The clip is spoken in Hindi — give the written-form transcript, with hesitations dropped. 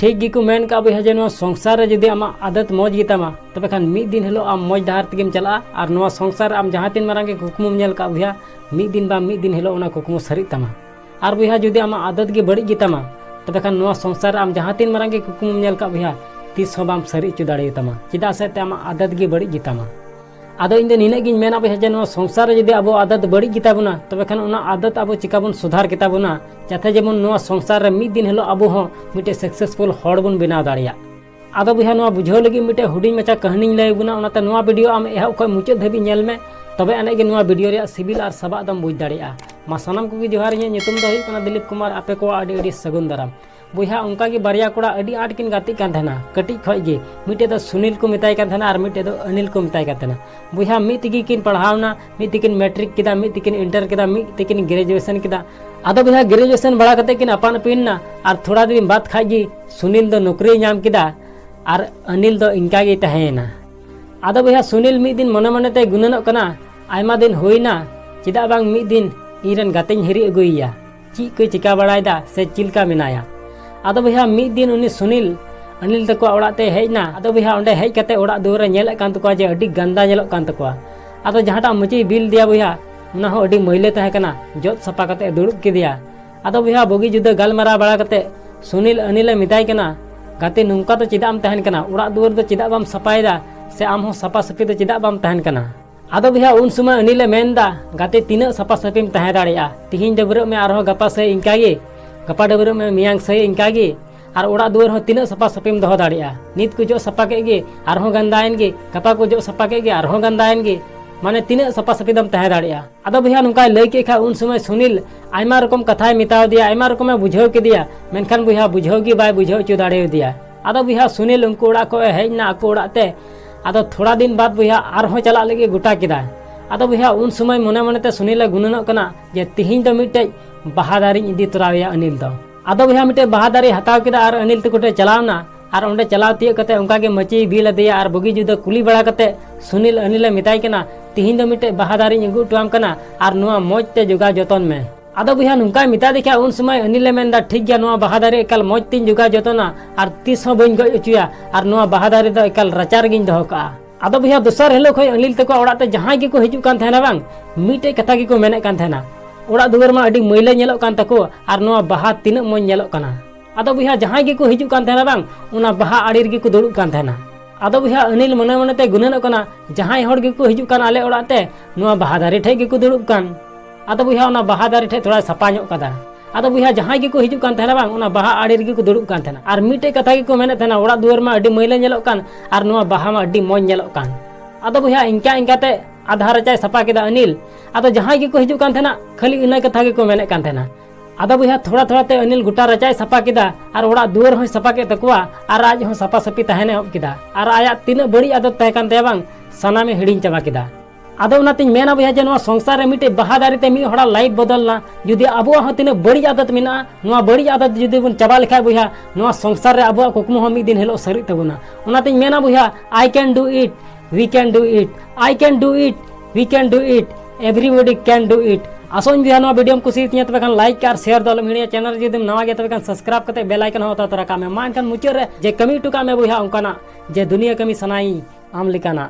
ठीक गिको मेन का बया जे संसार रे जुदी आमा आदत मौज गितामा तबे खान मिद दिन हिलो आम मौज डहार तेगेम चला और नवा संसार आम जहाँ तीन मारांगे कुकमुम नेल का बया मिद दिन बा मिद दिन हिलो ओना कुकमु सरी तमा और बया जुदी आमा आदत गे बड़ी गितामा तबे खान नवा संसार आम जहाँ तीन मारांगे कुकमुम नेल का बया तीस हो बाम सरी चु दाड़े तमा चिदा से आमा आदत गे बड़ी गितामा आदो इन निना गिन मेना बया जे नवा संसार जुदी अब आदत बड़ी गिताबुना तबे खान ओना आदत अब चिकाबुन सुधार किताबुना जाते जेमन नवा संसार रे मिद दिन हिलो अब हो मिटे सक्सेसफुल हॉड़ बुन बनाव दाड़िया आदो बया नवा बुझाव लगी मिटे हुडिंग मचा कहानी लय बुना ओनाते नवा वीडियो आम एहब खय मुचाद धाबी नेल में तबे अने गे नवा वीडियो रे सिबिल और सबा दम बुझ दाड़िया मा सानाम को जोहार इन ᱧᱩᱛᱩᱢ ᱫᱚ ᱦᱩᱭᱩᱜ ᱠᱟᱱᱟ दिलीप कुमार आपे को आडी आडी सगुन दाराम बुहा उनका गे बारिया कोड़ा आडी आट किन गाती कान थाना कटी खय गे मिटे दो सुनील को मिताय कान थाना और मिटे दो अनिल को मिताय कान थाना बुहा मित गी किन पढ़ावना मित किन मैट्रिक किदा मित किन इंटर किदा मित किन ग्रेजुएशन किदा आदो बुहा ग्रेजुएशन बड़ा कते किन अपान पिन ना और थोड़ा दिन बात खाय गे सुनील दो नौकरी नाम किदा और अनिल दो इनका गे तहेना आदो बुहा सुनील मित दिन मने मने ते गुननोग कना आयमा दिन होइना चिदा बांग मित दिन इरन गातें हिरी अगुइया ची को चिका बड़ायदा से चिलका मेनाया आदो भैया मिद दिन उनी सुनील अनिल तक ओड़ाते हेजना आदो भैया ओंडे हेज कते ओड़ा दुआर नेले कान तकवा जे अडी गंदा नेलोग कान तकवा आदो जहाटा मची बिल दिया भैया उना हो अडी मैले तहे कना जोत सपा कते दुड़ुब किदिया आदो भैया बोगी जुदा गालमारा बड़ा कते सुनील अनिल मिताय कना गाते नुंका तो चिदाम तहन कना ओड़ा दुआर दो चिदा बाम सपायदा से आम हो सपा सपी तो चिदा बाम तहन कना आदो भैया उन समय अनिल मेनदा गाते तीन सपा सपीम तहे दाड़िया तिहिन डबरो में आरो गपा से इनकागे गपा डबरो में मियांग से इनकागे और ओड़ा दुआर हो तीन सपा सपीम दहो दाड़िया नित को जो सपा के आरो गंदायन गे गपा को जो सपा के आरो गंदायन गे माने तीन सपा सपी दम तहे दाड़िया आदो भैया नुका लय के खा उन समय सुनील आयमा रकम कथाय मिताव दिया आयमा रकम बुझाव के दिया मेनखान भैया बुझाव गे बाय बुझाव चु दाड़े दिया आदो भैया सुनील उनको ओड़ा को हेजना आको ओड़ाते आदो थोड़ा दिन बाद भैया आरो चला लगे गोटा किदा आदो भैया उन समय मने मने ते सुनील गुननोग कना जे तिहिन दो मिटे बहादारी इदी तोरावया अनिल दो आदो भैया मिटे बहादारी हताव किदा और अनिल तकोटे चलावना और ओंडे चलाव तिय कते उनका गे मची बिल दिया और बगी जुदा कुली बड़ा कते सुनील अनिल मिताय कना तिहिन दो मिटे बहादारी अगु टुआम कना और नुआ मौज ते जोगा जतन में आदो भैया नुका मिता देखा उन समय अनिल मेनदा ठीक गया नुआ बहादारी एकाल मौज तीन जोगा जतना और तीस हो बइन गय उचुया और नुआ बहादारी दो एकाल रचार गिन दहो का आदो भैया दोसर हेलो खय अनिल तको ओड़ाते जहां गे को हिजु कान थेना बांग मिटे कथा गे को मेने कान थेना ओड़ा दुआर मा अडी मैले नेलो कान तको और नुआ बहा तिना मोज नेलो काना आदो भैया जहां गे को हिजु कान थेना बांग उना बहा आड़ी गे को दुड़ुब कान थेना आदो भैया अनिल मने मने ते गुननो काना जहां हर गे को हिजु कान आले ओड़ाते नुआ बहादारी ठे गे को दुड़ुब कान आदो भैया उना बहादारी ठे थोड़ा सपा ᱧᱚᱜ कदा आदो भैया जहां गे को हिजु कान थेना बांग उना बहा आड़ी गे को दुड़ुब कान थेना और मिटे कथा गे को मेने थेना ओड़ा दुआर मा अडी मैले नेलो कान और नुआ बहा मा अडी मोज नेलो कान आदो भैया इनका इनकाते आधा रचाय सपा केदा अनिल आदो जहां गे को हिजु कान थेना खाली इना कथा गे को मेने कान थेना आदो भैया थोड़ा थोड़ा ते अनिल गोटा रचाय सपा केदा और ओड़ा दुआर हो सपा के तकवा और आज हो सपा सपी तहने हो केदा और आया तीन बड़ी आदत तहे कान ते बांग सनामे हिडिन चाबा केदा आदो उनातिन मेना भैया जे नवा संसार रे मिटे बहादारी ते मी होड़ा लाइफ बदलना जुदी अबो हो तीन बड़ी आदत मेना नवा बड़ी आदत जुदी बन चाबा लेखा भैया नवा संसार रे अबो कुकमु हो मी दिन हेलो सरी तबुना उनातिन मेना भैया I can do it we can do it I can do it we can do it everybody can do it आसोन भैया नवा वीडियो कुसी तिया तबे खान लाइक और शेयर दल मिडिया चैनल जुदी नवा गे तबे खान सब्सक्राइब कते बेल आइकन हो तोरा का में मान खान मुचर रे जे कमी टुका में भैया उनकाना जे दुनिया कमी सनाई आम लिकाना।